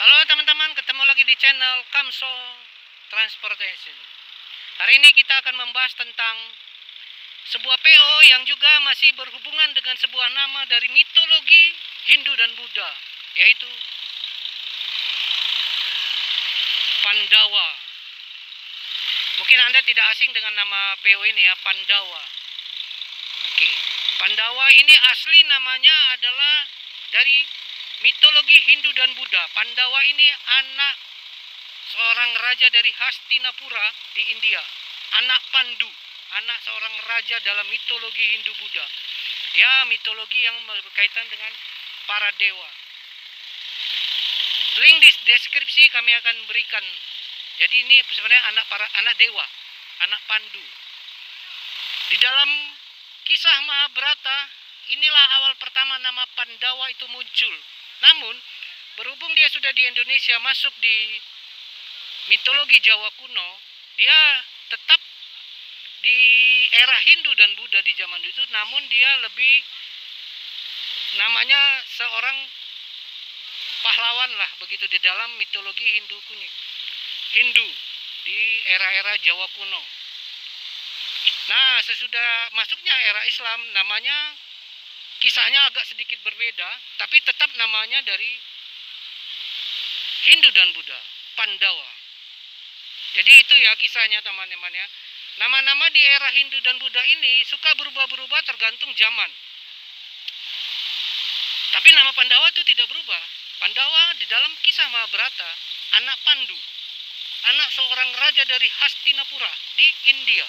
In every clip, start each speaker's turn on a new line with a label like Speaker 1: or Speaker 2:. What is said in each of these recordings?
Speaker 1: Halo teman-teman, ketemu lagi di channel Kamso Transportation. Hari ini kita akan membahas tentang sebuah PO yang juga masih berhubungan dengan sebuah nama dari mitologi Hindu dan Buddha, yaitu Pandawa. Mungkin Anda tidak asing dengan nama PO ini ya, Pandawa. Oke, Pandawa ini asli namanya adalah dari mitologi Hindu dan Buddha. Pandawa ini anak seorang raja dari Hastinapura di India. Anak Pandu, anak seorang raja dalam mitologi Hindu Buddha. Ya, mitologi yang berkaitan dengan para dewa. Link di deskripsi kami akan berikan. Jadi ini sebenarnya anak dewa, anak Pandu. Di dalam kisah Mahabharata, inilah awal pertama nama Pandawa itu muncul. Namun, berhubung dia sudah di Indonesia masuk di mitologi Jawa kuno, dia tetap di era Hindu dan Buddha di zaman itu, namun dia lebih namanya seorang pahlawan lah begitu di dalam mitologi Hindu di era-era Jawa kuno. Nah, sesudah masuknya era Islam, namanya kisahnya agak sedikit berbeda, tapi tetap namanya dari Hindu dan Buddha, Pandawa. Jadi itu ya kisahnya teman-teman ya. Nama-nama di era Hindu dan Buddha ini suka berubah-berubah tergantung zaman. Tapi nama Pandawa itu tidak berubah. Pandawa di dalam kisah Mahabharata, anak Pandu, anak seorang raja dari Hastinapura di India.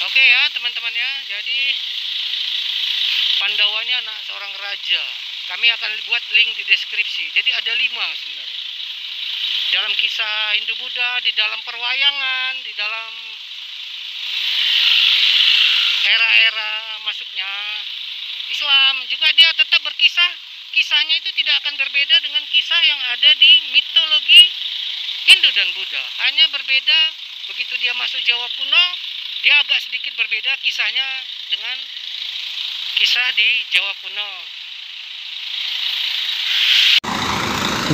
Speaker 1: Oke ya teman-teman ya, jadi Pandawa ini anak seorang raja. Kami akan buat link di deskripsi. Jadi ada 5 sebenarnya. Dalam kisah Hindu Buddha, di dalam perwayangan, di dalam era-era masuknya Islam, juga dia tetap berkisah. Kisahnya itu tidak akan berbeda dengan kisah yang ada di mitologi Hindu dan Buddha. Hanya berbeda begitu dia masuk Jawa kuno, dia agak sedikit berbeda kisahnya dengan kisah di Jawa kuno.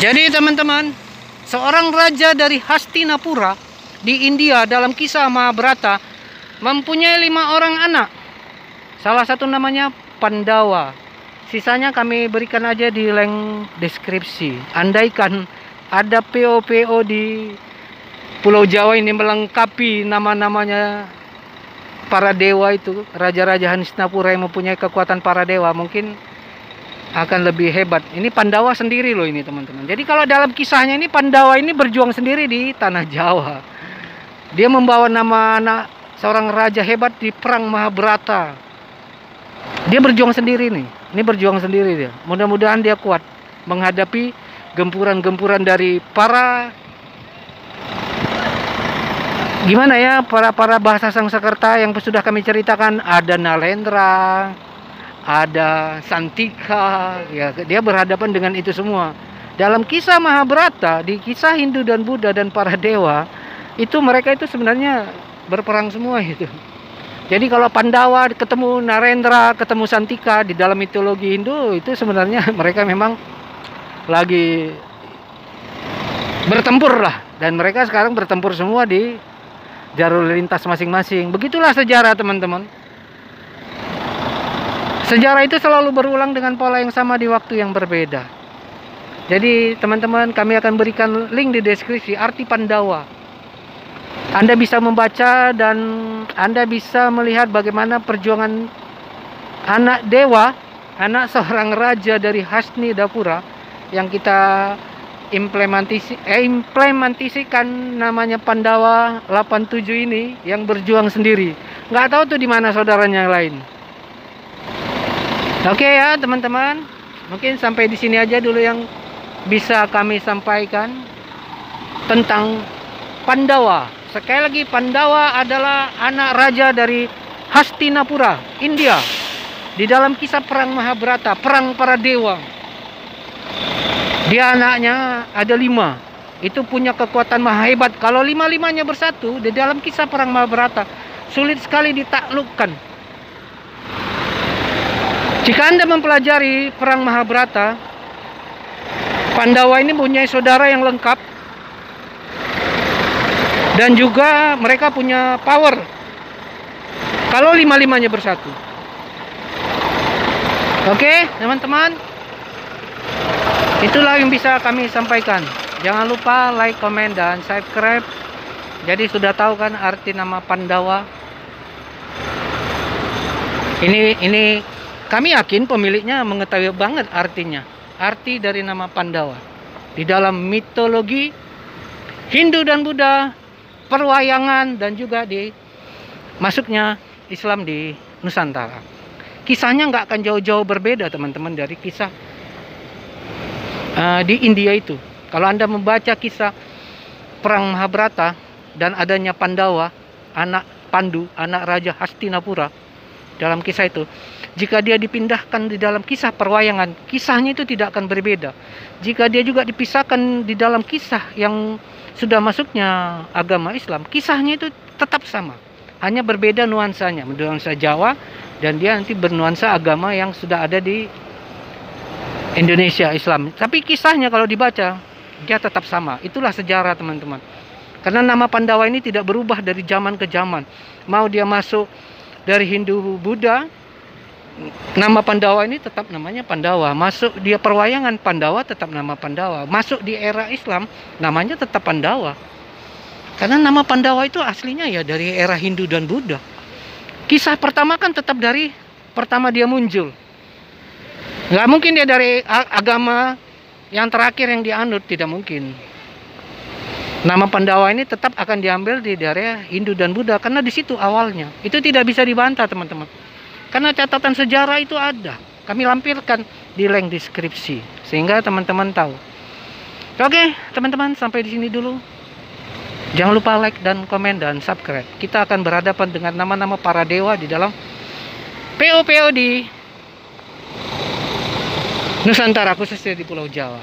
Speaker 1: Jadi teman-teman, seorang raja dari Hastinapura di India dalam kisah Mahabharata mempunyai 5 orang anak. Salah satu namanya Pandawa. Sisanya kami berikan aja di link deskripsi. Andaikan ada PO-PO di Pulau Jawa ini melengkapi nama-namanya para dewa itu, raja-raja Hastinapura yang mempunyai kekuatan para dewa, mungkin akan lebih hebat. Ini Pandawa sendiri loh ini teman-teman. Jadi kalau dalam kisahnya ini Pandawa ini berjuang sendiri di tanah Jawa. Dia membawa nama anak seorang raja hebat di perang Mahabharata. Dia berjuang sendiri nih. Ini berjuang sendiri dia. Mudah-mudahan dia kuat menghadapi gempuran-gempuran dari para gimana ya, para bahasa Sangsekerta yang sudah kami ceritakan. Ada Nalendra, ada Santika, ya dia berhadapan dengan itu semua. Dalam kisah Mahabharata, di kisah Hindu dan Buddha dan para dewa, itu mereka itu sebenarnya berperang semua itu. Jadi kalau Pandawa ketemu Narendra, ketemu Santika di dalam mitologi Hindu, itu sebenarnya mereka memang lagi bertempur lah, dan mereka sekarang bertempur semua di jalur lintas masing-masing. Begitulah sejarah teman-teman. Sejarah itu selalu berulang dengan pola yang sama di waktu yang berbeda. Jadi teman-teman, kami akan berikan link di deskripsi arti Pandawa. Anda bisa membaca dan Anda bisa melihat bagaimana perjuangan anak dewa, anak seorang raja dari Hastinapura yang kita implementasikan namanya Pandawa 87 ini, yang berjuang sendiri. Nggak tahu tuh di mana saudaranya yang lain. Oke ya teman-teman, mungkin sampai di sini aja dulu yang bisa kami sampaikan tentang Pandawa. Sekali lagi, Pandawa adalah anak raja dari Hastinapura, India. Di dalam kisah perang Mahabharata, perang para dewa. Dia anaknya ada 5. Itu punya kekuatan maha hebat. Kalau 5-5-nya bersatu di dalam kisah perang Mahabharata, sulit sekali ditaklukkan. Jika Anda mempelajari perang Mahabharata, Pandawa ini punya saudara yang lengkap, dan juga mereka punya power kalau lima-limanya bersatu. Oke, teman-teman, itulah yang bisa kami sampaikan. Jangan lupa like, komen, dan subscribe. Jadi sudah tahu kan arti nama Pandawa? Ini kami yakin pemiliknya mengetahui banget artinya. Arti dari nama Pandawa di dalam mitologi Hindu dan Buddha, perwayangan, dan juga di masuknya Islam di Nusantara. Kisahnya nggak akan jauh-jauh berbeda, teman-teman, dari kisah di India itu. Kalau Anda membaca kisah Perang Mahabharata dan adanya Pandawa, anak Pandu, anak Raja Hastinapura, dalam kisah itu, jika dia dipindahkan di dalam kisah perwayangan, kisahnya itu tidak akan berbeda. Jika dia juga dipisahkan di dalam kisah yang sudah masuknya agama Islam, kisahnya itu tetap sama, hanya berbeda nuansanya, nuansa Jawa, dan dia nanti bernuansa agama yang sudah ada di Indonesia Islam. Tapi kisahnya kalau dibaca, dia tetap sama. Itulah sejarah, teman-teman. Karena nama Pandawa ini tidak berubah dari zaman ke zaman. Mau dia masuk dari Hindu Buddha, nama Pandawa ini tetap namanya Pandawa. Masuk dia perwayangan, Pandawa tetap nama Pandawa. Masuk di era Islam, namanya tetap Pandawa. Karena nama Pandawa itu aslinya ya dari era Hindu dan Buddha. Kisah pertama kan tetap dari pertama dia muncul. Nggak mungkin dia dari agama yang terakhir yang dianut, tidak mungkin. Nama Pandawa ini tetap akan diambil di daerah Hindu dan Buddha karena di situ awalnya. Itu tidak bisa dibantah, teman-teman. Karena catatan sejarah itu ada. Kami lampirkan di link deskripsi sehingga teman-teman tahu. Oke, teman-teman, sampai di sini dulu. Jangan lupa like dan komen dan subscribe. Kita akan berhadapan dengan nama-nama para dewa di dalam PO-PO di Nusantara, khususnya di Pulau Jawa.